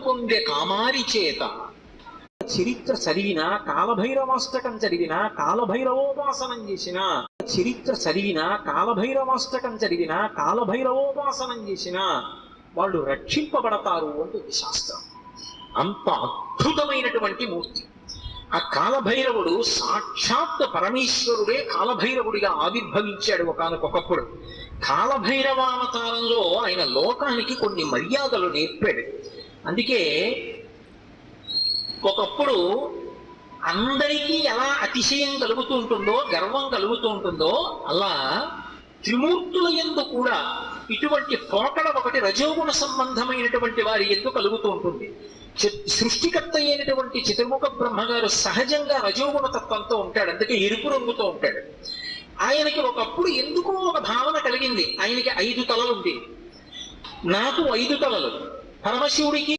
పొందే కామారి చేత చరిత్ర చదివినా కాలభైరవాష్టకం చదివినా కాలభైరవోపాసనం చేసినా చరిత్ర చదివినా కాలభైరవాష్టకం చదివినా కాలభైరవోపాసనం చేసినా వాళ్ళు రక్షింపబడతారు అంటుంది శాస్త్రం. అంత అద్భుతమైనటువంటి మూర్తి ఆ కాలభైరవుడు. సాక్షాత్ పరమేశ్వరుడే కాలభైరవుడిగా ఆవిర్భవించాడు ఒకానొకప్పుడు. కాలభైరవావతారంలో ఆయన లోకానికి కొన్ని మర్యాదలు నేర్పాడు. అందుకే ఒకప్పుడు అందరికీ ఎలా అతిశయం కలుగుతూ ఉంటుందో, గర్వం కలుగుతూ ఉంటుందో, అలా త్రిమూర్తుల యందు కూడా ఇటువంటి పోకడ ఒకటి రజోగుణ సంబంధమైనటువంటి వారి యందు కలుగుతూ ఉంటుంది. సృష్టికర్త అయినటువంటి చతుర్ముఖ బ్రహ్మగారు సహజంగా రజోగుణ తత్వంతో ఉంటాడు, అందుకే ఎరుపు రంగుతో ఉంటాడు. ఆయనకి ఒకప్పుడు ఎందుకో ఒక భావన కలిగింది, ఆయనకి 5 తలలు ఉండేవి, నాకు 5 తలలు, పరమశివుడికి